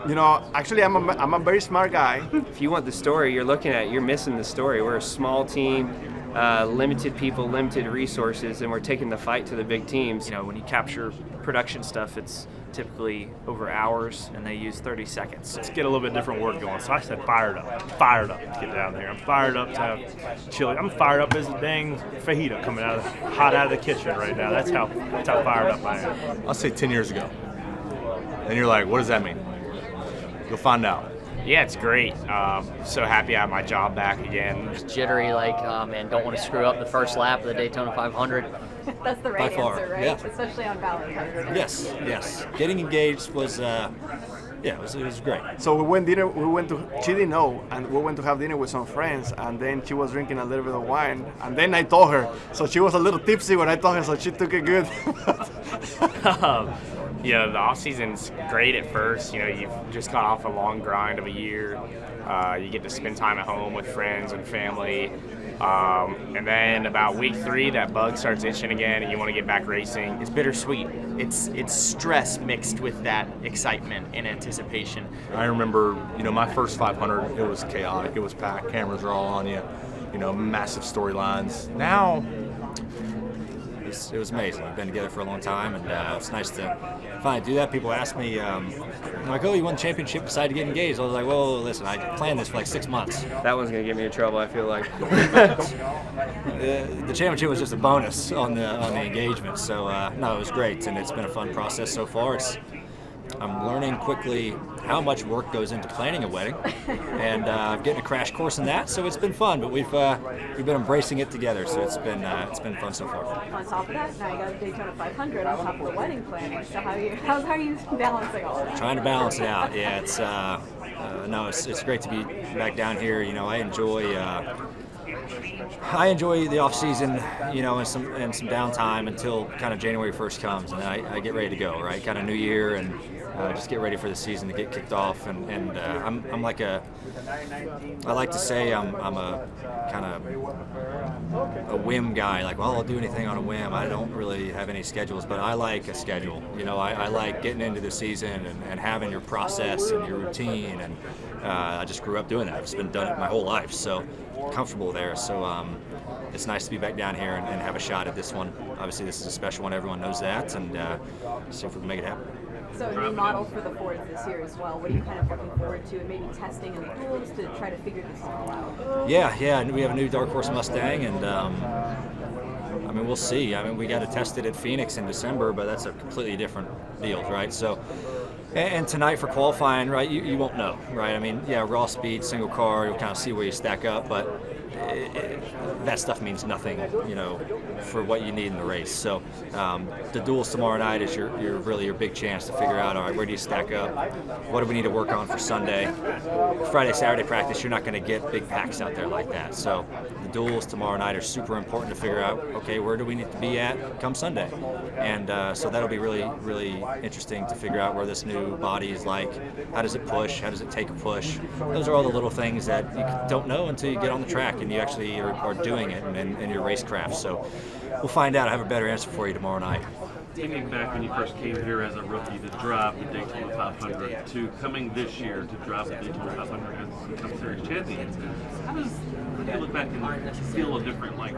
You know, actually, I'm a very smart guy. If you want the story you're missing the story. We're a small team, limited people, limited resources, and we're taking the fight to the big teams. You know, when you capture production stuff, it's typically over hours, and they use 30 seconds. Let's get a little bit different work going. So I said fired up to get down there. I'm fired up to have chili. I'm fired up as a dang fajita coming hot out of the kitchen right now. That's how fired up I am. I'll say 10 years ago. And you're like, what does that mean? You'll find out. Yeah, it's great. So happy I have my job back again. Just jittery, like, man, don't want to screw up the first lap of the Daytona 500. That's the right By far, answer, right? yeah. Especially on Valentine's Day. Yes. Getting engaged was, it was great. So we went to, she didn't know, and we went to have dinner with some friends, and then she was drinking a little bit of wine, and then I told her. So she was a little tipsy when I told her, so she took it good. You know, the off season's great at first. You know, you've just got off a long grind of a year. You get to spend time at home with friends and family. And then about week 3, that bug starts itching again, and you want to get back racing. It's bittersweet. It's stress mixed with that excitement and anticipation. I remember, you know, my first 500, it was chaotic. It was packed. Cameras are all on you. You know, massive storylines. Now, It was amazing. We've been together for a long time, and it's nice to finally do that. People ask me, like, oh, you won the championship, decided to get engaged. I was like, well, listen, I planned this for like 6 months. That one's gonna get me in trouble, I feel like. The championship was just a bonus on the engagement. So no, it was great, and it's been a fun process so far. I'm learning quickly how much work goes into planning a wedding, and getting a crash course in that. So it's been fun, but we've been embracing it together. So it's been fun so far. On top of that, now you got a Daytona 500 on top of the wedding planning. So how are you balancing all of that? Trying to balance it out. Yeah, it's no, it's great to be back down here. You know, I enjoy the off season, you know, and some downtime until kind of January 1st comes, and then I get ready to go. Right, kind of New Year, and just get ready for the season to get kicked off. And I'm like I like to say I'm a kind of a whim guy. Like, well, I'll do anything on a whim. I don't really have any schedules, but I like a schedule. You know, I like getting into the season and having your process and your routine. And I just grew up doing that. I've just been done it my whole life, so comfortable there. So it's nice to be back down here and have a shot at this one. Obviously, this is a special one. Everyone knows that, and see if we can make it happen. So a new model for the Fords this year as well. What are you kind of looking forward to, and maybe testing in the duels to try to figure this all out? Yeah. And we have a new Dark Horse Mustang, and I mean, we'll see. I mean, we got to test it at Phoenix in December, but that's a completely different deal, right? So, and tonight for qualifying, right? You won't know, right? I mean, yeah, raw speed, single car, you'll kind of see where you stack up, but that stuff means nothing, you know, for what you need in the race. So the duels tomorrow night is really your big chance to figure out, all right, where do you stack up? What do we need to work on for Sunday? Friday, Saturday practice, you're not going to get big packs out there like that. So the duels tomorrow night are super important to figure out, okay, where do we need to be at come Sunday? And so that'll be really, really interesting to figure out where this new body is like. How does it push? How does it take a push? Those are all the little things that you don't know until you get on the track and you actually are doing it in your racecraft. So we'll find out. I have a better answer for you tomorrow night. Thinking back when you first came here as a rookie to drive the Daytona 500 to coming this year to drive the Daytona 500 as the Cup Series champion, how do you look back and feel a different, like,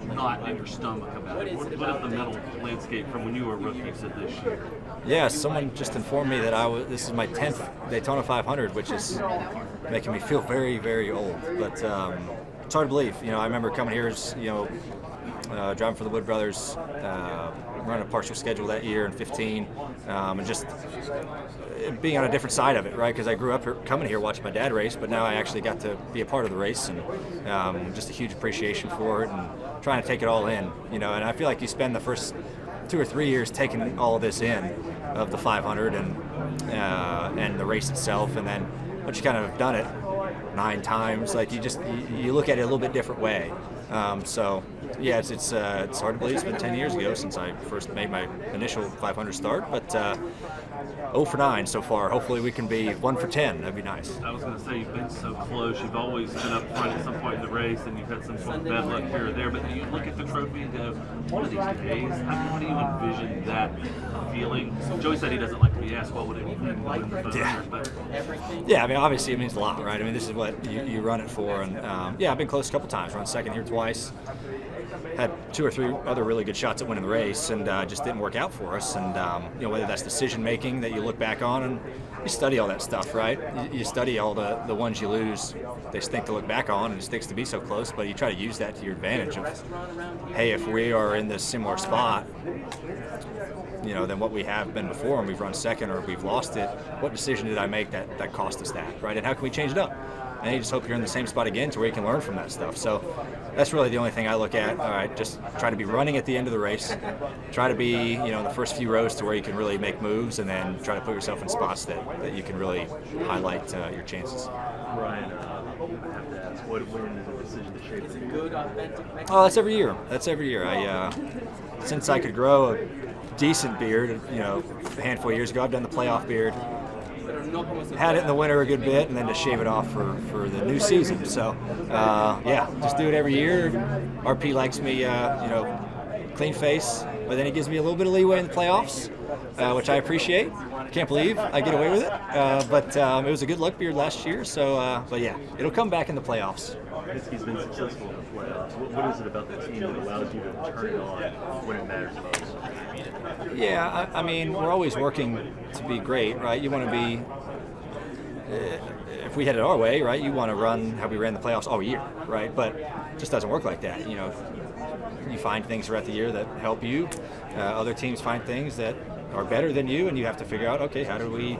knot in your stomach about it? What is the mental landscape from when you were a rookie to this year? Yeah, someone just informed me that this is my 10th Daytona 500, which is making me feel very, very old. But it's hard to believe. You know, I remember coming here as, you know, driving for the Wood Brothers, running a partial schedule that year in 15, and just being on a different side of it, right? Because I grew up coming here watching my dad race, but now I actually got to be a part of the race, and just a huge appreciation for it and trying to take it all in, you know. And I feel like you spend the first 2 or 3 years taking all of this in of the 500 and the race itself, and then once you kind of have done it 9 times, like you look at it a little bit different way. So yeah, it's hard to believe it's been 10 years ago since I first made my initial 500 start, but 0 for 9 so far. Hopefully we can be 1 for 10. That'd be nice. I was going to say, you've been so close. You've always been up front at some point in the race, and you've had some sort of bad luck here or there. But you look at the trophy and go, one of these days, how do you envision that feeling? Joey said he doesn't like to be asked what would it mean to win the 500. But Yeah, I mean, obviously it means a lot, right? I mean, this is what you run it for. And yeah, I've been close a couple times. Run second here twice. Had 2 or 3 other really good shots at winning the race, and just didn't work out for us. And you know, whether that's decision making that you look back on, and you study all that stuff, right? You study all the ones you lose. They stink to look back on, and it stinks to be so close. But you try to use that to your advantage. Of, hey, if we are in this similar spot, you know, than what we have been before, and we've run second or we've lost it, what decision did I make that cost us that, right? And how can we change it up? And you just hope you're in the same spot again to where you can learn from that stuff. So that's really the only thing I look at. All right, just try to be running at the end of the race. Try to be, you know, in the first few rows to where you can really make moves, and then try to put yourself in spots that you can really highlight your chances. Ryan, I have to ask, when is a decision to shave the beard? Oh, that's every year. That's every year. Since I could grow a decent beard, you know, a handful of years ago, I've done the playoff beard. Had it in the winter a good bit, and then to shave it off for the new season. So, yeah, just do it every year. RP likes me, you know, clean face, but then he gives me a little bit of leeway in the playoffs, which I appreciate. Can't believe I get away with it, but it was a good luck beard last year. So, but yeah, it'll come back in the playoffs. He's been successful in the playoffs. What is it about the team that allows you to turn it on when it matters most? Yeah, I mean, we're always working to be great, right? You want to be, if we had it our way, right, you want to run how we ran the playoffs all year, right? But it just doesn't work like that. You know, you find things throughout the year that help you. Other teams find things that are better than you, and you have to figure out, okay, how do we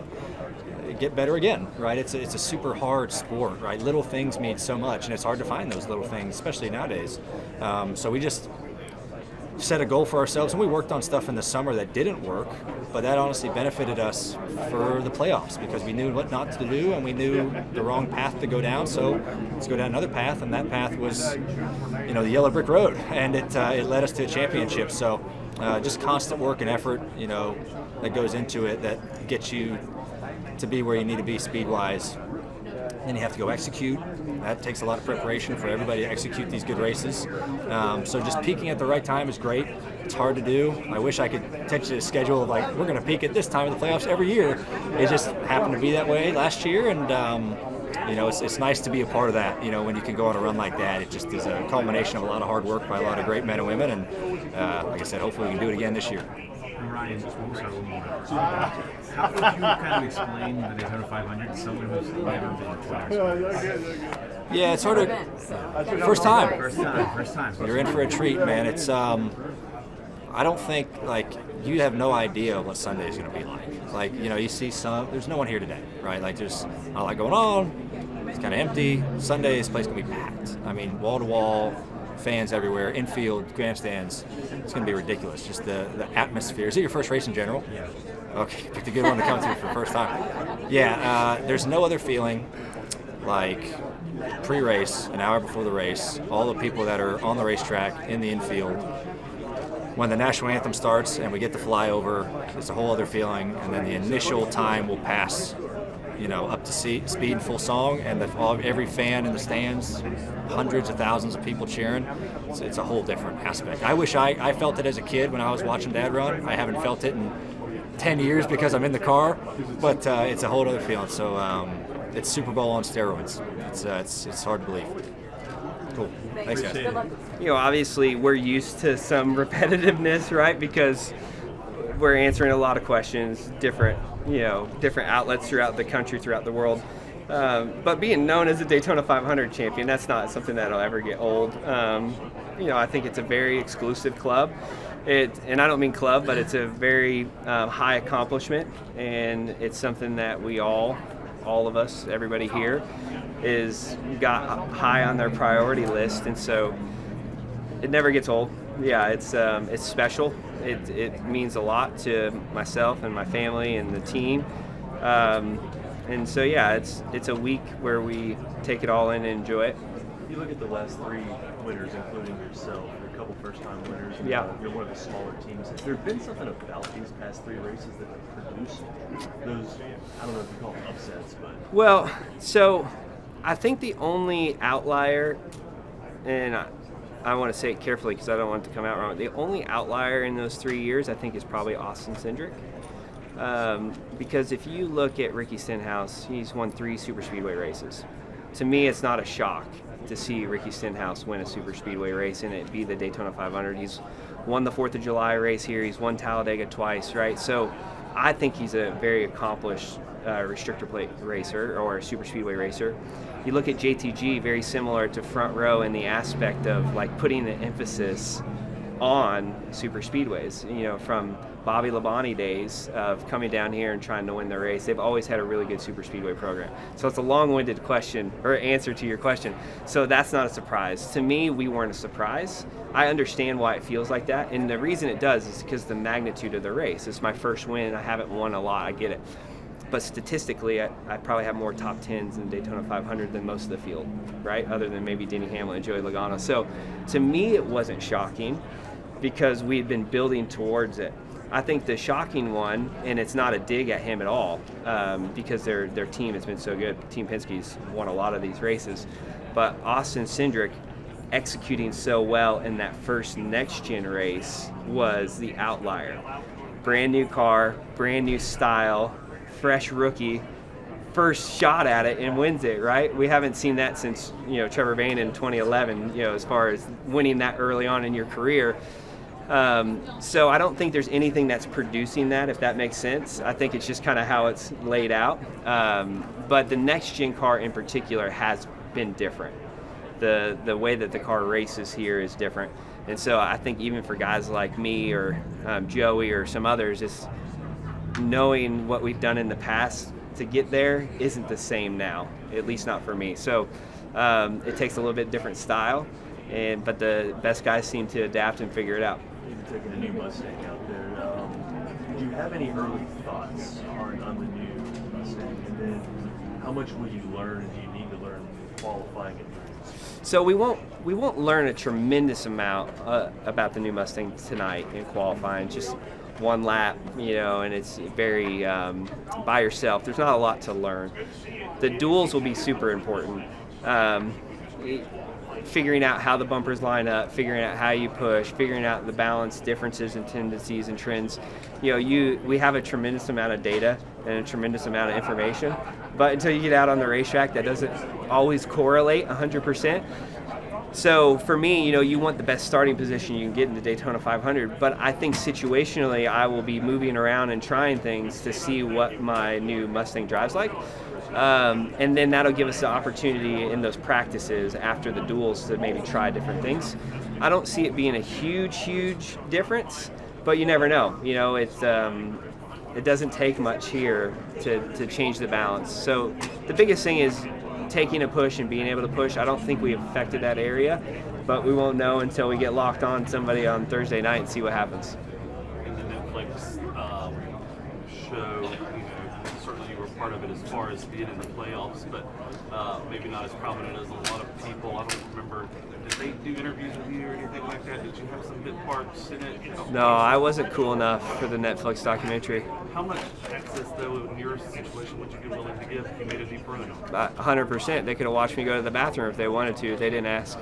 get better again, right? It's a super hard sport, right? Little things mean so much, and it's hard to find those little things, especially nowadays. So we just set a goal for ourselves, and we worked on stuff in the summer that didn't work, but that honestly benefited us for the playoffs because we knew what not to do, and we knew the wrong path to go down. So let's go down another path, and that path was, you know, the yellow brick road, and it led us to a championship. So just constant work and effort, you know, that goes into it that gets you to be where you need to be speed-wise. Then you have to go execute. That takes a lot of preparation for everybody to execute these good races. So just peaking at the right time is great. It's hard to do. I wish I could text you a schedule of like, we're going to peak at this time in the playoffs every year. It just happened to be that way last year, and you know, it's nice to be a part of that. You know, when you can go on a run like that, it just is a culmination of a lot of hard work by a lot of great men and women. And like I said, hopefully we can do it again this year. Ryan, how would you kind of explain the Daytona 500 to someone who's never been to Yeah, it's sort of first time. First time. You're in for a treat, man. It's I don't think, like, you have no idea what Sunday is going to be like. Like, you know, you see there's no one here today, right? Like, there's not a lot going on. It's kind of empty. Sunday, this place can be packed. I mean, wall to wall, fans everywhere, infield, grandstands. It's going to be ridiculous. Just the atmosphere. Is it your first race in general? Yeah. Okay, picked a good one to come through for the first time. Yeah, there's no other feeling like pre-race, an hour before the race, all the people that are on the racetrack, in the infield. When the national anthem starts and we get the flyover, it's a whole other feeling. And then the initial time will pass, you know, up to speed and full song, and every fan in the stands, hundreds of thousands of people cheering. It's a whole different aspect. I wish I felt it as a kid when I was watching Dad run. I haven't felt it in 10 years because I'm in the car, but it's a whole other feeling. So it's Super Bowl on steroids. It's hard to believe. Cool. Thanks, guys. You know, obviously we're used to some repetitiveness, right? Because we're answering a lot of questions, different outlets throughout the country, throughout the world. But being known as a Daytona 500 champion, that's not something that'll ever get old. You know, I think it's a very exclusive club. And I don't mean club, but it's a very high accomplishment, and it's something that we all of us, everybody here, is got high on their priority list, and so it never gets old. Yeah, it's special. It means a lot to myself and my family and the team, and so yeah, it's a week where we take it all in and enjoy it. You look at the last 3 winners, including yourself, you're a couple first-time winners. Yeah. You're one of the smaller teams. Has there been something about these past 3 races that have produced those, I don't know if you call them upsets, but... Well, so I think the only outlier, and I want to say it carefully because I don't want it to come out wrong, the only outlier in those 3 years I think is probably Austin Cindric. Because if you look at Ricky Stenhouse, he's won 3 super speedway races. To me, it's not a shock to see Ricky Stenhouse win a super speedway race and it be the Daytona 500. He's won the 4th of July race here. He's won Talladega twice, right? So I think he's a very accomplished restrictor plate racer or super speedway racer. You look at JTG, very similar to Front Row in the aspect of like putting the emphasis on super speedways, you know, from Bobby Labonte days of coming down here and trying to win the race. They've always had a really good super speedway program. So it's a long-winded question or answer to your question. So that's not a surprise. To me, we weren't a surprise. I understand why it feels like that. And the reason it does is because the magnitude of the race. It's my first win. I haven't won a lot. I get it. But statistically, I probably have more top 10s in Daytona 500 than most of the field, right? Other than maybe Denny Hamlin and Joey Logano. So to me, it wasn't shocking because we had been building towards it. I think the shocking one, and it's not a dig at him at all, because their team has been so good. Team Penske's won a lot of these races, but Austin Cindric executing so well in that first next-gen race was the outlier. Brand new car, brand new style, fresh rookie, first shot at it and wins it, right? We haven't seen that since, you know, Trevor Bayne in 2011, you know, as far as winning that early on in your career. So I don't think there's anything that's producing that, if that makes sense. I think it's just kind of how it's laid out. But the next gen car in particular has been different. The way that the car races here is different. And so I think even for guys like me or Joey or some others, it's knowing what we've done in the past to get there isn't the same now, at least not for me. So it takes a little bit different style, but the best guys seem to adapt and figure it out. You're taking a new Mustang out there. Do you have any early thoughts on the new Mustang? And then how much will you learn? Do you need to learn qualifying it? So we won't learn a tremendous amount about the new Mustang tonight in qualifying. Just one lap, you know, and it's very by yourself. There's not a lot to learn. The duels will be super important. Figuring out how the bumpers line up, figuring out how you push, figuring out the balance differences and tendencies and trends. You know, we have a tremendous amount of data and a tremendous amount of information, but until you get out on the racetrack, that doesn't always correlate 100%. So for me, you know, you want the best starting position you can get in the Daytona 500, but I think situationally I will be moving around and trying things to see what my new Mustang drives like. And then that'll give us the opportunity in those practices after the duels to maybe try different things. I don't see it being a huge difference, but you never know. You know, it doesn't take much here to change the balance. So the biggest thing is taking a push and being able to push. I don't think we affected that area, but we won't know until we get locked on somebody on Thursday night and see what happens. In the Netflix show, certainly you were part of it as far as being in the playoffs, but maybe not as prominent as a lot of people. I don't remember, did they do interviews with you or anything like that? Did you have some bit parts in it? No, I wasn't cool enough for the Netflix documentary. How much access, though, in your situation would you be willing to give if you made a deep run? 100%. They could have watched me go to the bathroom if they wanted to. They didn't ask.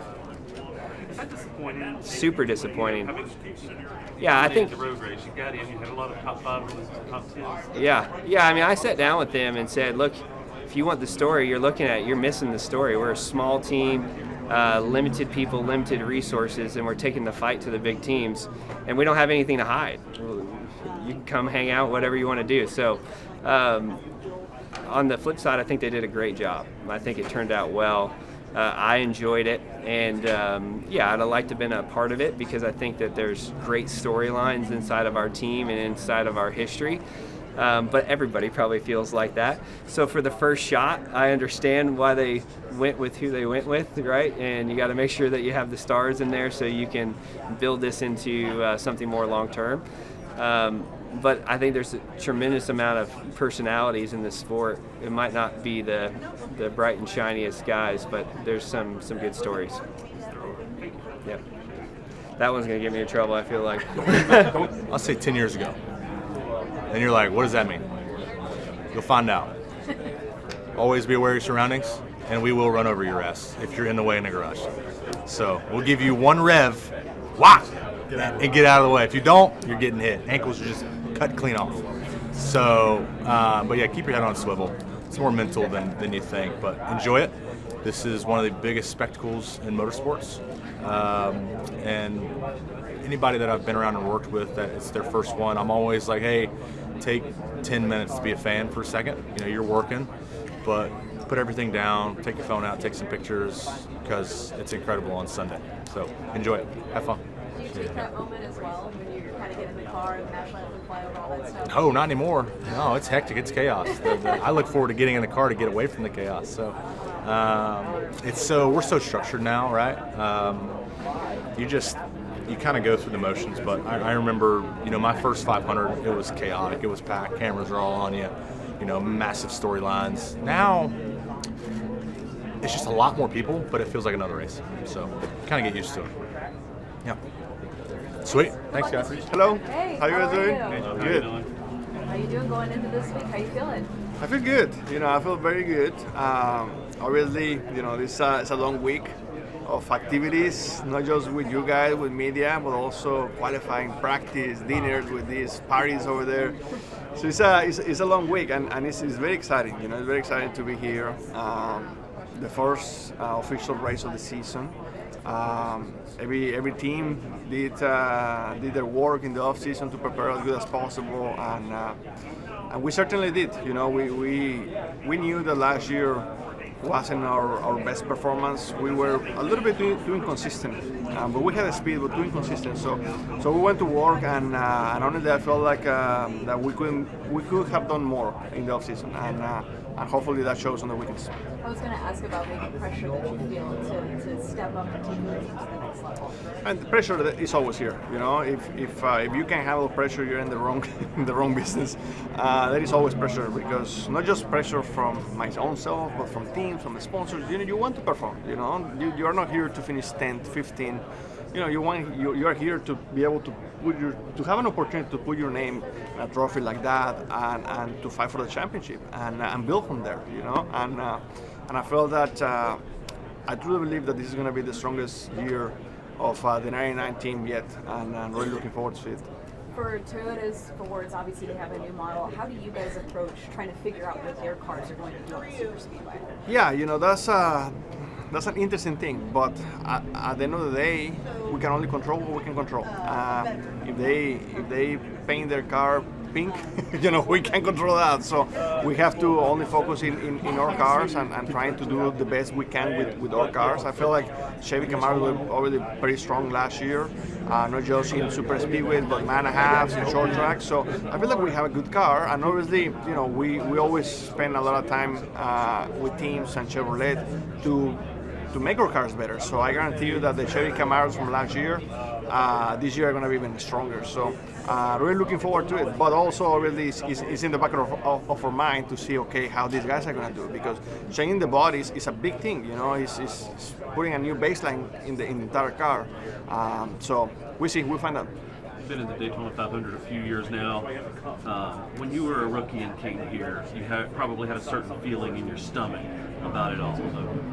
Is that disappointing? Super disappointing. Yeah, I think. The road race, you got in, you had a lot of top 5s and top 10s. Yeah. I mean, I sat down with them and said, look, if you want the story you're missing the story. We're a small team, limited people, limited resources, and we're taking the fight to the big teams, and we don't have anything to hide. You can come hang out, whatever you want to do. So on the flip side, I think they did a great job. I think it turned out well. I enjoyed it, and I'd have liked to have been a part of it because I think that there's great storylines inside of our team and inside of our history. But everybody probably feels like that. So for the first shot, I understand why they went with who they went with, right? And you got to make sure that you have the stars in there so you can build this into something more long-term. But I think there's a tremendous amount of personalities in this sport. It might not be the bright and shiniest guys, but there's some good stories. Yep. That one's going to get me in trouble, I feel like. I'll say 10 years ago. And you're like, what does that mean? You'll find out. Always be aware of your surroundings, and we will run over your ass if you're in the way in the garage. So we'll give you one rev, whack, and get out of the way. If you don't, you're getting hit. Ankles are just cut clean off. So, but yeah, keep your head on a swivel. It's more mental than you think, but enjoy it. This is one of the biggest spectacles in motorsports, and anybody that I've been around and worked with that it's their first one, I'm always like, hey, take 10 minutes to be a fan for a second. You know, you're working, but put everything down, take your phone out, take some pictures, because it's incredible on Sunday. So enjoy it, have fun. Do you take that moment as well when you kind of get in the car and the national anthem fly over all that stuff? No, not anymore. No, it's hectic, it's chaos. I look forward to getting in the car to get away from the chaos. So we're so structured now, right? You kind of go through the motions, but I remember, you know, my first 500, it was chaotic, it was packed, cameras are all on you, you know, massive storylines. Now, it's just a lot more people, but it feels like another race. So, kind of get used to it. Yeah. Sweet. Thanks, guys. Hello. Hey, how you guys doing? Good. How you doing going into this week? How you feeling? I feel good. You know, I feel very good. Obviously, you know, this it's a long week of activities, not just with you guys, with media, but also qualifying, practice, dinners with these parties over there. So it's a long week, and it's very exciting. You know, it's very exciting to be here. The first official race of the season. Every team did their work in the off season to prepare as good as possible, and we certainly did. You know, we knew that last year wasn't our best performance. We were a little bit too inconsistent, but we had the speed, but too inconsistent. So we went to work, and honestly, I felt like that we could have done more in the off season, and hopefully that shows on the weekends. I was going to ask about maybe pressure that you feel to step up and take your team to the next level. And the pressure is always here. You know, if you can handle pressure, you're in the wrong business. There is always pressure, because not just pressure from my own self, but from teams, from the sponsors. You know, you want to perform. You know, you are not here to finish 10th, 15th. You know, you are here to be able to to have an opportunity to put your name in a trophy like that, and to fight for the championship and build from there. You know, and I felt that I truly believe that this is going to be the strongest year of the 99 team yet, and I'm really looking forward to it. For Toyota's Fords, obviously they have a new model. How do you guys approach trying to figure out what their cars are going to do in super speedway? Yeah, you know, that's an interesting thing, but at the end of the day, we can only control what we can control. If they paint their car pink, you know, we can't control that. So we have to only focus in our cars and trying to do the best we can with our cars. I feel like Chevy Camaro were already pretty strong last year, not just in super speedway, but man and a halves and short tracks. So I feel like we have a good car, and obviously, you know, we always spend a lot of time with teams and Chevrolet to make our cars better. So I guarantee you that the Chevy Camaros from last year, this year are going to be even stronger. So really looking forward to it. But also really it's in the back of our mind to see, okay, how these guys are going to do it, because changing the bodies is a big thing. You know, it's putting a new baseline in the entire car. So we'll find out. Been in the Daytona 500 a few years now. When you were a rookie and came here, you probably had a certain feeling in your stomach about it all. So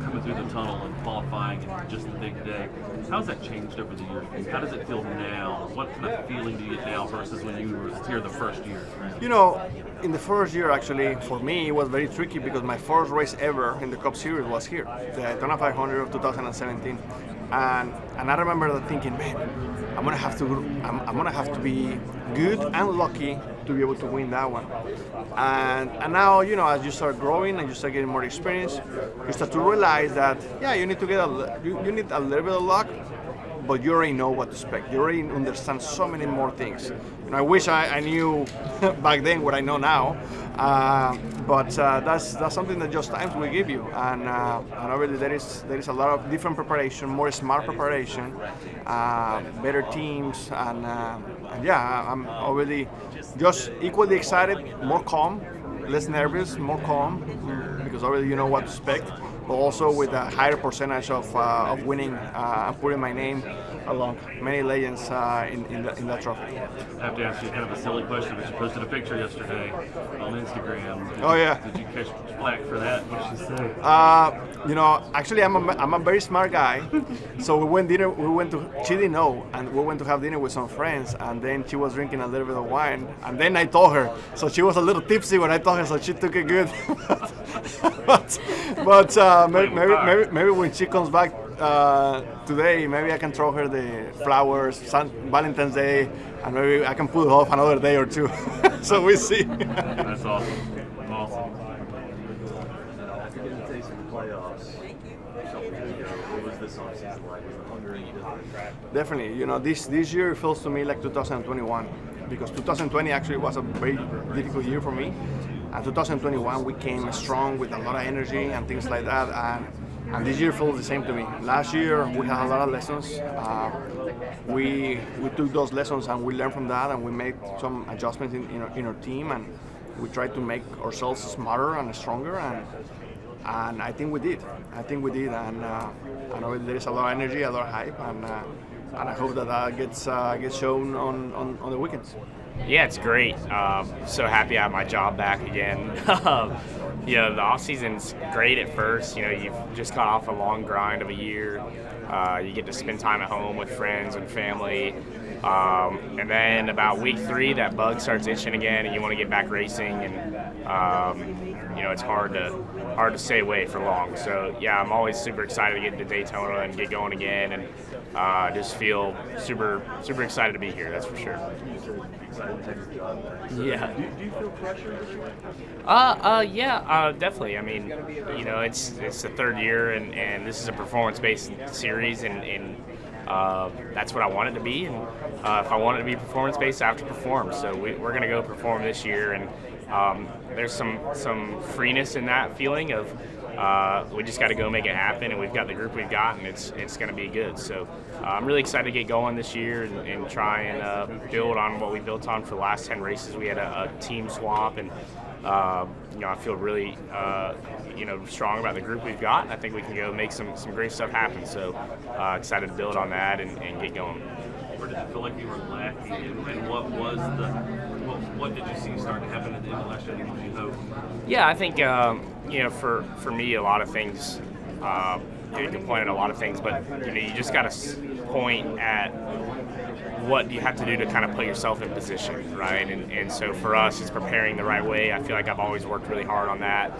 coming through the tunnel and qualifying and just the big day. How's that changed over the years? How does it feel now? What kind of feeling do you get now versus when you were here the first year? You know, in the first year, actually, for me, it was very tricky because my first race ever in the Cup Series was here, the Daytona 500 of 2017. And I remember that thinking, man, I'm gonna have to be good and lucky to be able to win that one. And now, you know, as you start growing and you start getting more experience, you start to realize that, yeah, you need to you need a little bit of luck, but you already know what to expect. You already understand so many more things. You know, I wish I knew back then what I know now, but that's something that just times will give you. And already there is a lot of different preparation, more smart preparation, better teams, and yeah, I'm already just equally excited, more calm, less nervous, more calm, because already you know what to expect. but also with a higher percentage of winning and putting my name along many legends in that trophy. I have to ask you kind of a silly question, but you posted a picture yesterday on Instagram. Oh yeah. Did you catch flack for that? What did you say? You know, actually, I'm a very smart guy. So we went to, she didn't know, and we went to have dinner with some friends, and then she was drinking a little bit of wine, and then I told her. So she was a little tipsy when I told her, so she took it good. but maybe when she comes back today, maybe I can throw her the flowers, Valentine's Day, and maybe I can put it off another day or two. So we see. That's awesome. Awesome. After getting a taste of the playoffs, what was this offseason like? Was the hunger any different? Definitely. You know, this year feels to me like 2021, because 2020 actually was a very difficult year for me. And 2021 we came strong with a lot of energy and things like that. And this year feels the same to me. Last year we had a lot of lessons. We took those lessons and we learned from that, and we made some adjustments in our team, and we tried to make ourselves smarter and stronger. And I think we did. And I know there is a lot of energy, a lot of hype, and I hope that gets shown on the weekends. Yeah, it's great. So happy I have my job back again. You know, the off season's great at first. You know, you've just got off a long grind of a year. You get to spend time at home with friends and family. And then about week 3, that bug starts itching again, and you want to get back racing. And you know, it's hard to stay away for long. So yeah, I'm always super excited to get into Daytona and get going again, and just feel super excited to be here. That's for sure. Yeah. Do you feel pressure this year? Yeah, definitely. I mean, you know, it's the 3rd year, and this is a performance-based series, and that's what I want it to be. And if I want it to be performance-based, I have to perform. So we're going to go perform this year, and there's some freeness in that feeling of we just got to go make it happen, and we've got the group we've got, and it's going to be good. So I'm really excited to get going this year and try and build on what we built on for the last 10 races. We had a team swap, and you know, I feel really you know, strong about the group we've got, and I think we can go make some great stuff happen. So excited to build on that and get going. Or did you feel like you were lacking, and what did you see start to happen at the end of last year? What did you hope? Yeah, I think you know, for me, a lot of things. You can point at a lot of things, but you know, you just got to point at what you have to do to kind of put yourself in position, right? And so for us, it's preparing the right way. I feel like I've always worked really hard on that,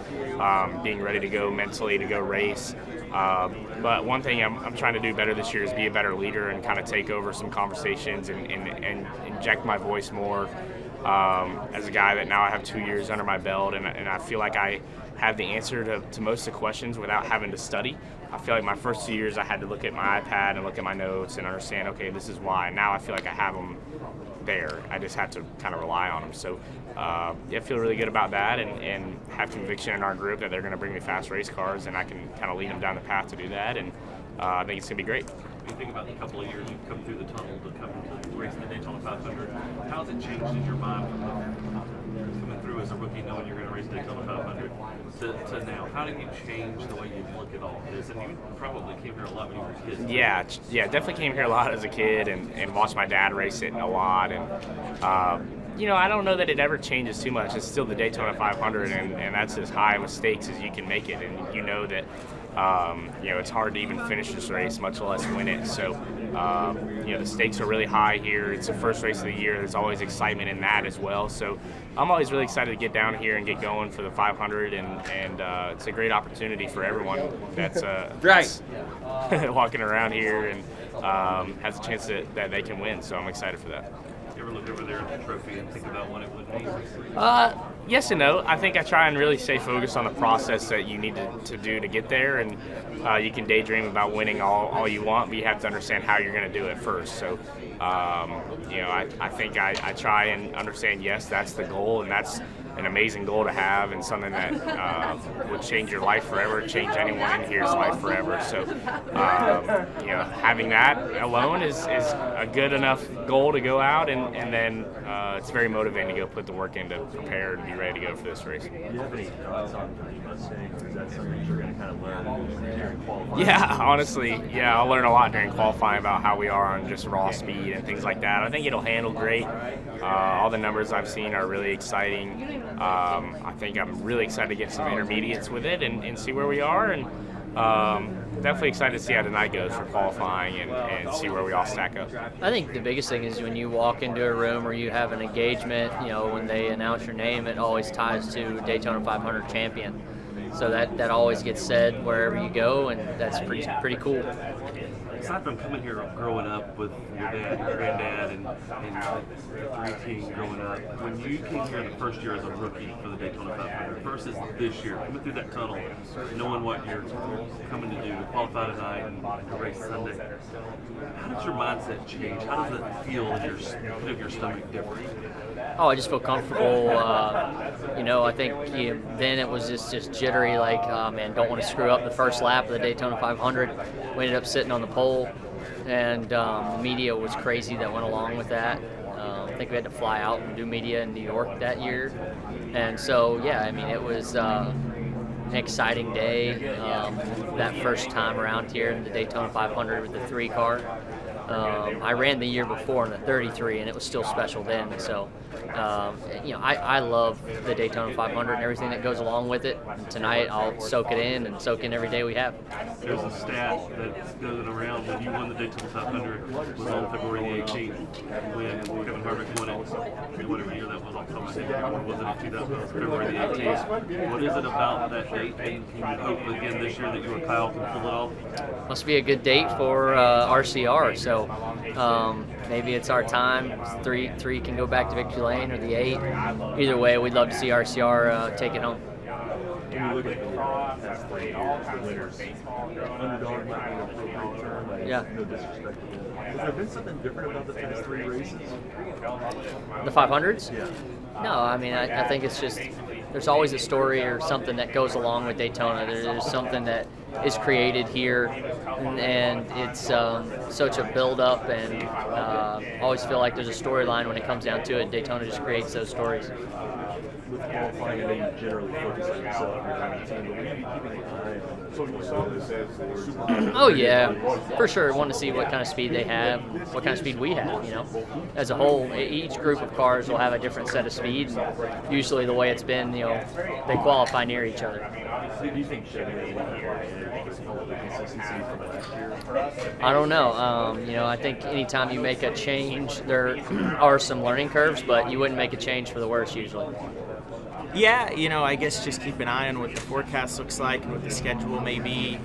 being ready to go mentally to go race. But one thing I'm trying to do better this year is be a better leader and kind of take over some conversations and inject my voice more. As a guy that now I have 2 years under my belt, and I feel like I have the answer to most of the questions without having to study. I feel like my first 2 years I had to look at my iPad and look at my notes and understand, okay, this is why. Now I feel like I have them there. I just have to kind of rely on them. So yeah, I feel really good about that, and have conviction in our group that they're going to bring me fast race cars, and I can kind of lead them down the path to do that, and I think it's going to be great. When you think about the couple of years you've come through the tunnel to come to racing the Daytona 500, how has it changed in your mind from coming through as a rookie knowing you're going to race Daytona 500 to now? How did you change the way you look at all of this? And you probably came here a lot when you were a kid. Yeah, definitely came here a lot as a kid and watched my dad race it a lot. And you know, I don't know that it ever changes too much. It's still the Daytona 500, and that's as high of stakes as you can make it. And you know that you know, it's hard to even finish this race, much less win it. So you know, the stakes are really high here. It's the first race of the year. There's always excitement in that as well. So I'm always really excited to get down here and get going for the 500, and it's a great opportunity for everyone that's walking around here and has a chance that they can win. So I'm excited for that. You ever look over there at the trophy and think about what it would be? Yes and no. I think I try and really stay focused on the process that you need to do to get there, and you can daydream about winning all you want, but you have to understand how you're going to do it first. So you know, I think I try and understand, yes, that's the goal, and that's an amazing goal to have and something that would change your life forever, change anyone in here's life forever. So, you know, having that alone is a good enough goal to go out, and then it's very motivating to go put the work in to prepare to be ready to go for this race. Do you have any thoughts on the Mustang, or is that something you're going to kind of learn during qualifying? Yeah, honestly, yeah, I'll learn a lot during qualifying about how we are on just raw speed and things like that. I think it'll handle great. All the numbers I've seen are really exciting. I think I'm really excited to get some intermediates with it and see where we are, and definitely excited to see how tonight goes for qualifying and see where we all stack up. I think the biggest thing is when you walk into a room or you have an engagement, you know, when they announce your name, it always ties to Daytona 500 champion. So that always gets said wherever you go, and that's pretty cool. Aside from coming here growing up with your dad, your granddad, and the 3 team growing up, when you came here the first year as a rookie for the Daytona 500 versus this year, coming through that tunnel, knowing what you're coming to do, to qualify tonight and to race Sunday, how does your mindset change? How does it feel in your stomach different? Oh, I just feel comfortable. You know, I think then it was just jittery, like, man, don't want to screw up the first lap of the Daytona 500. We ended up sitting on the pole, and the media was crazy that went along with that. I think we had to fly out and do media in New York that year. And so, yeah, I mean, it was an exciting day. That first time around here in the Daytona 500 with the 3 car. I ran the year before in the 33, and it was still special then. So, you know, I love the Daytona 500 and everything that goes along with it. And tonight, I'll soak it in and soak in every day we have. There's a stat that's going around when you won the Daytona 500 was on February 18th when Kevin Harvick won it. Whatever year that was off the top of my head, or was it in February the 18th? What is it about that date? Can you hope again this year that you and Kyle can pull it off? Must be a good date for RCR. So maybe it's our time. 3 can go back to victory lane, or the 8. Either way, we'd love to see RCR take it home. When you look at the past 3 years, the winners, underdog might be an appropriate term. Yeah. No disrespect to them. Has there been something different about the past 3 races? The 500s? Yeah. No, I mean, I think it's just there's always a story or something that goes along with Daytona. There's something that is created here, and it's such a build-up, and always feel like there's a storyline when it comes down to it. Daytona just creates those stories. With qualifying, I know you generally focus on yourself and your own team, but will you be keeping an eye on Oh yeah, for sure. Want to see what kind of speed they have, what kind of speed we have. You know, as a whole, each group of cars will have a different set of speed. And usually, the way it's been, you know, they qualify near each other. Do you think Chevy will follow the consistency from last year? I don't know. You know, I think anytime you make a change, there are some learning curves, but you wouldn't make a change for the worse usually. Yeah, you know, I guess just keep an eye on what the forecast looks like and what the schedule may be.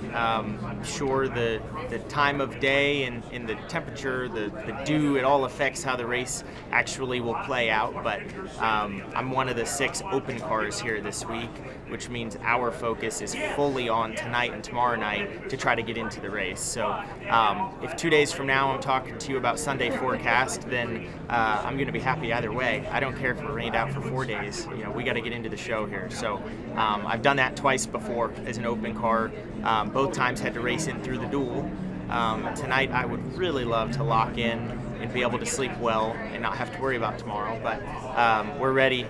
Sure, the time of day and the temperature, the dew, it all affects how the race actually will play out. But I'm one of the 6 open cars here this week, which means our focus is fully on tonight and tomorrow night to try to get into the race. So if 2 days from now I'm talking to you about Sunday forecast, then I'm going to be happy either way. I don't care if we're rained out for 4 days. You know, we got to get into the show here. So I've done that twice before as an open car. Both times had to race in through the duel. Tonight I would really love to lock in and be able to sleep well and not have to worry about tomorrow. But we're ready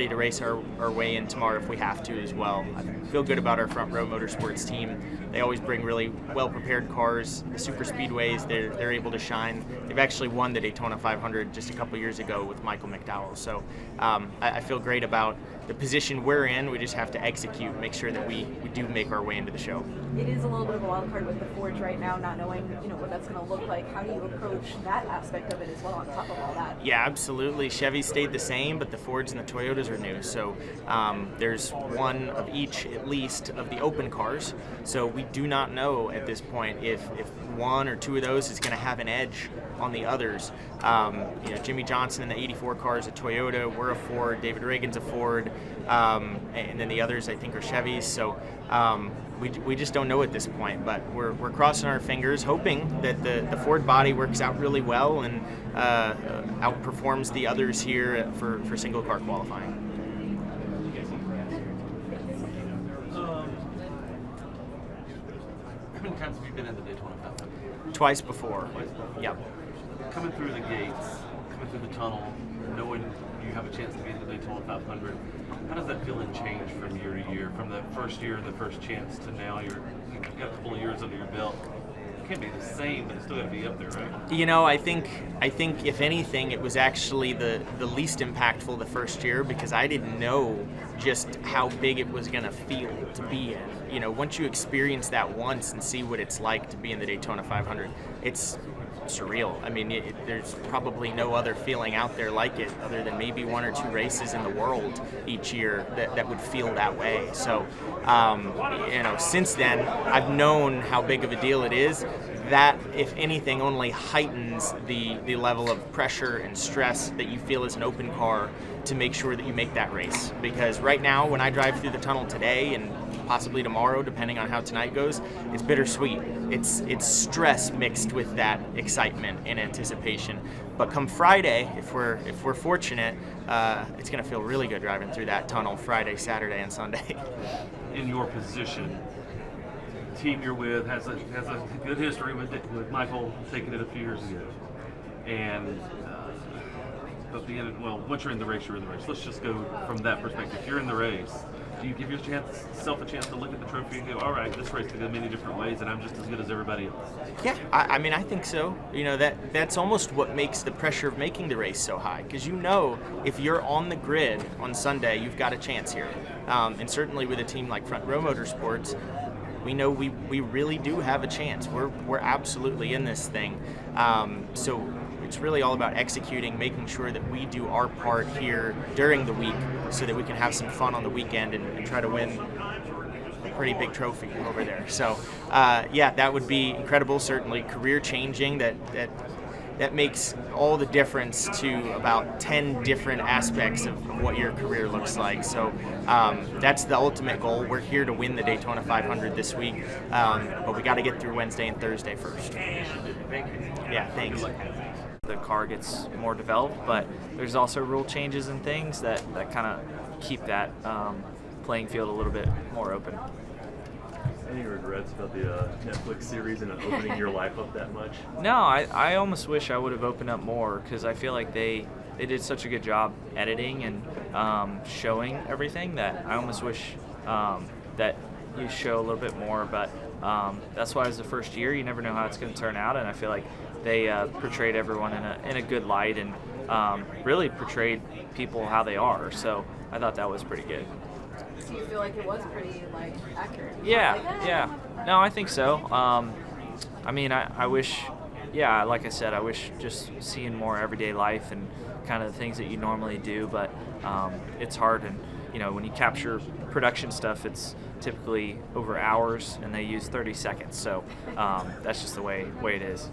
to race our way in tomorrow if we have to as well. I feel good about our Front Row Motorsports team. They always bring really well-prepared cars. The super speedways, they're able to shine. They've actually won the Daytona 500 just a couple years ago with Michael McDowell. So I feel great about the position we're in. We just have to execute, make sure that we do make our way into the show. It is a little bit of a wild card with the Fords right now, not knowing what that's going to look like. How do you approach that aspect of it as well on top of all that? Yeah, absolutely. Chevy stayed the same, but the Fords and the Toyotas are new. So there's one of each at least of the open cars. So we do not know at this point if 1 or 2 of those is going to have an edge on the others. Jimmy Johnson in the 84 car is a Toyota, we're a Ford, David Reagan's a Ford, and then the others I think are Chevys. So we just don't know at this point, but we're crossing our fingers, hoping that the Ford body works out really well and outperforms the others here for single car qualifying. times have you been in the Daytona 500? Twice before. Yep. Coming through the gates, coming through the tunnel, knowing you have a chance to be in the Daytona 500, how does that feeling change from year to year? From the first year, the first chance, to now you've got a couple of years under your belt. It can't be the same, but it's still got to be up there, right? You know, I think if anything, it was actually the least impactful the first year, because I didn't know just how big it was going to feel to be in. You know, once you experience that once and see what it's like to be in the Daytona 500, it's surreal. I mean, there's probably no other feeling out there like it, other than maybe one or two races in the world each year that would feel that way. So, you know, since then, I've known how big of a deal it is. That, if anything, only heightens the level of pressure and stress that you feel as an open car to make sure that you make that race. Because right now, when I drive through the tunnel today and possibly tomorrow, depending on how tonight goes, it's bittersweet. It's stress mixed with that excitement and anticipation. But come Friday, if we're fortunate, it's going to feel really good driving through that tunnel Friday, Saturday, and Sunday. In your position, the team you're with has a good history with Michael taking it a few years ago, and at the end, once you're in the race, you're in the race. Let's just go from that perspective. If you're in the race, do you give yourself a chance to look at the trophy and go, all right, this race could go many different ways, and I'm just as good as everybody else? Yeah, I mean, I think so. You know, that's almost what makes the pressure of making the race so high, because you know if you're on the grid on Sunday, you've got a chance here. And certainly with a team like Front Row Motorsports, we know we really do have a chance. We're absolutely in this thing. So it's really all about executing, making sure that we do our part here during the week so that we can have some fun on the weekend and try to win a pretty big trophy over there. So yeah, that would be incredible, certainly career changing. That makes all the difference to about 10 different aspects of what your career looks like. So that's the ultimate goal. We're here to win the Daytona 500 this week, but we got to get through Wednesday and Thursday first. Yeah, thanks. The car gets more developed, but there's also rule changes and things that kind of keep that playing field a little bit more open. Any regrets about the Netflix series and opening your life up that much? No, I almost wish I would have opened up more, because I feel like they did such a good job editing and showing everything that I almost wish that you show a little bit more. But that's why it was the first year. You never know how it's going to turn out, and I feel like they portrayed everyone in a good light and really portrayed people how they are. So I thought that was pretty good. Do you feel like it was pretty accurate? Yeah. No, I think so. I mean, I wish, like I said, I wish just seeing more everyday life and kind of the things that you normally do, but it's hard. And, you know, when you capture production stuff, it's typically over hours, and they use 30 seconds. So that's just the way it is.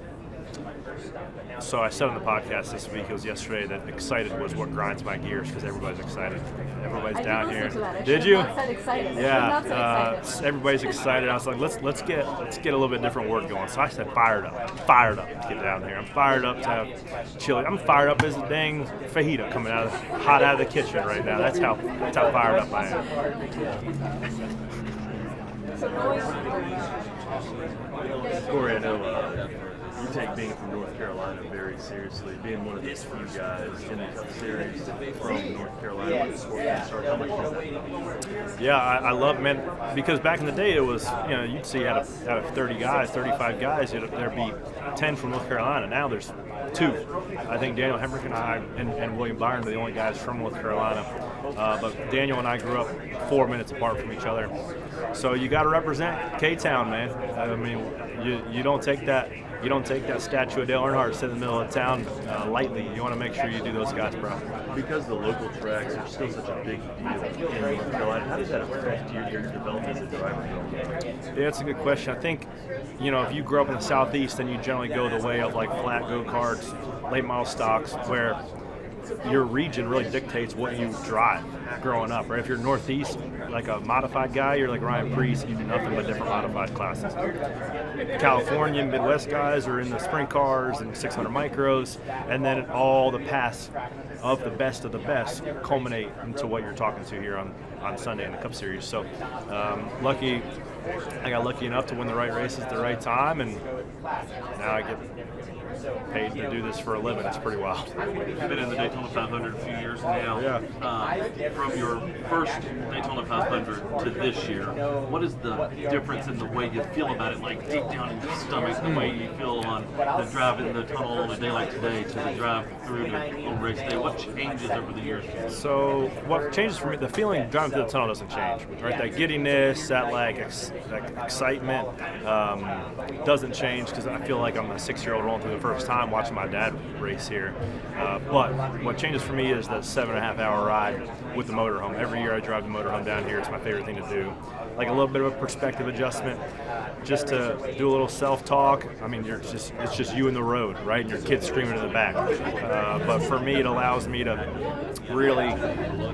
So I said on the podcast this week, it was yesterday, that excited was what grinds my gears, because everybody's excited. Everybody's down here. Did you? Yeah. Everybody's excited. I was like, let's get a little bit different work going. So I said, fired up to get down here. I'm fired up to have chili. I'm fired up as a dang fajita coming hot out of the kitchen right now. That's how fired up I am. Corey, I know you take being from North Carolina very seriously, being one of these few guys in the Cup Series from North Carolina when the sport started. How much does that mean? Yeah, I love, man, because back in the day it was, you know, you'd see out of 30 guys, 35 guys, there'd be 10 from North Carolina. Now there's 2. I think Daniel Hemrick and I and William Byron are the only guys from North Carolina. But Daniel and I grew up 4 minutes apart from each other. So you got to represent K-Town, man. I mean, you don't take that statue of Dale Earnhardt sitting in the middle of town lightly. You want to make sure you do those guys proud. Because the local tracks are still such a big deal in North Carolina, how does that affect your development as a driver? Yeah, that's a good question. I think, you know, if you grow up in the Southeast, then you generally go the way of like flat go-karts, late model stocks, where your region really dictates what you drive growing up, right? If you're Northeast, like a modified guy, you're like Ryan Preece, you do nothing but different modified classes. California, Midwest guys are in the sprint cars and 600 micros, and then all the paths of the best culminate into what you're talking to here on Sunday in the Cup Series. So lucky I got lucky enough to win the right races at the right time, and now I get paid to do this for a living. It's pretty wild. You've been in the Daytona 500 a few years now. Yeah. From your first Daytona 500 to this year, what is the difference in the way you feel about it, like deep down in your stomach, the way you feel on the drive in the tunnel on a day like today to the drive through to race day? What changes over the years? So what changes for me, the feeling driving through the tunnel doesn't change, right? That giddiness, that like excitement doesn't change, because I feel like I'm a 6-year-old rolling through the first time watching my dad race here. But what changes for me is the 7.5-hour ride with the motorhome. Every year I drive the motorhome down here. It's my favorite thing to do. Like a little bit of a perspective adjustment, just to do a little self-talk. I mean, it's just you in the road, right? And your kids screaming in the back. But for me, it allows me to really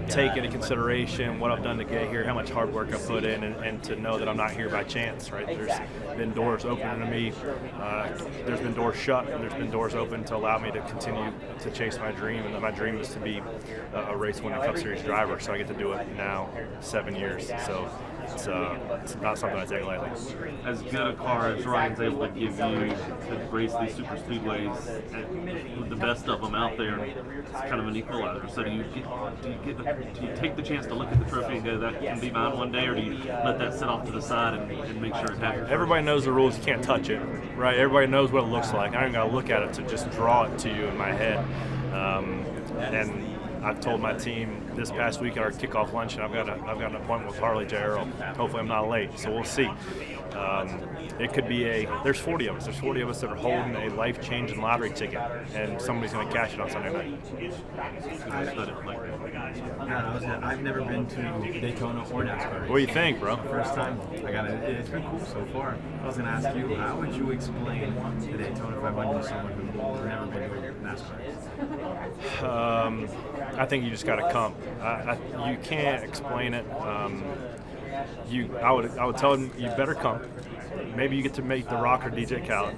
take into consideration what I've done to get here, how much hard work I put in, and to know that I'm not here by chance, right? There's been doors open to me. There's been doors shut, and there's been doors open to allow me to continue to chase my dream, and my dream is to be a race-winning Cup Series driver, so I get to do it now, 7 years. So it's not something I take lightly. As good a car as Ryan's able to give you to race these super speedways, with the best of them out there, it's kind of an equalizer. So do you take the chance to look at the trophy and go, that can be mine one day, or do you let that sit off to the side and make sure it happens? Everybody knows the rules. You can't touch it, right? Everybody knows what it looks like. I don't got to look at it to just draw it to you in my head. And I've told my team this past week at our kickoff lunch, and I've got an appointment with Harley J. Earl. Hopefully I'm not late, so we'll see. It could be there's 40 of us. There's 40 of us that are holding a life-changing lottery ticket, and somebody's going to cash it on Sunday night. I've never been to Daytona or NASCAR. What do you think, bro? First time. It's been cool so far. I was going to ask you, how would you explain the Daytona 500 to someone who's never been to NASCAR? I think you just got to come. You can't explain it. I would tell them you better come. Maybe you get to make the Rock or DJ Khaled,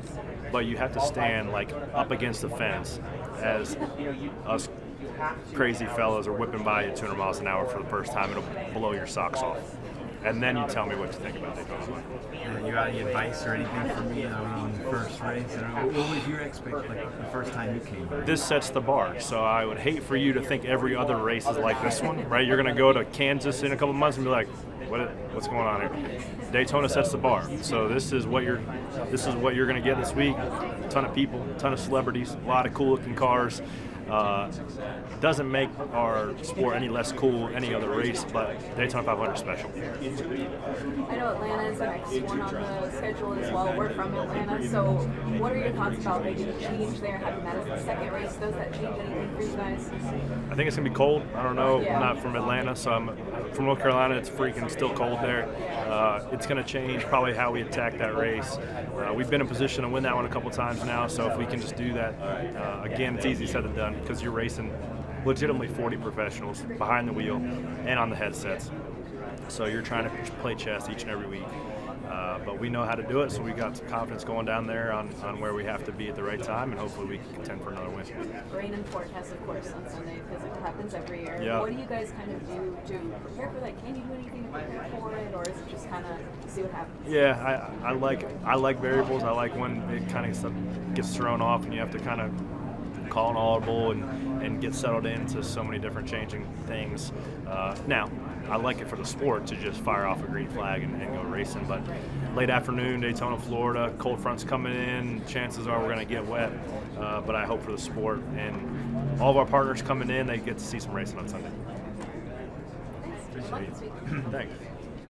but you have to stand like up against the fence as us crazy fellas are whipping by you 200 miles an hour for the first time. It'll blow your socks off. And then you tell me what you think about Daytona. You got any advice or anything for me on the first race? What was your expectation, like the first time you came? This sets the bar, so I would hate for you to think every other race is like this one, right? You're going to go to Kansas in a couple months and be like, what's going on here? Daytona sets the bar, so this is what you're going to get this week. A ton of people, a ton of celebrities, a lot of cool-looking cars. Doesn't make our sport any less cool any other race, but Daytona 500 is special. I know Atlanta is the next one on the schedule as well. We're from Atlanta, so what are your thoughts about maybe the change there, having that as the second race? Does that change anything for you guys? I think it's going to be cold. I don't know. I'm not from Atlanta, so I'm from North Carolina. It's freaking still cold there. It's going to change probably how we attack that race. We've been in position to win that one a couple times now, so if we can just do that, again, it's easy said than done, because you're racing legitimately 40 professionals behind the wheel and on the headsets. So you're trying to play chess each and every week. But we know how to do it, so we got some confidence going down there on where we have to be at the right time, and hopefully we can contend for another win. Rain and forecast, of course, on Sunday, because it happens every year. Yeah. What do you guys kind of do to prepare for that? Can you do anything to prepare for it, or is it just kind of see what happens? Yeah, I like variables. I like when it kind of gets thrown off and you have to kind of call an audible and get settled into so many different changing things. Now, I like it for the sport to just fire off a green flag and go racing, but late afternoon, Daytona, Florida, cold fronts coming in, chances are we're going to get wet, but I hope for the sport, and all of our partners coming in, they get to see some racing on Sunday. Thanks. Thanks.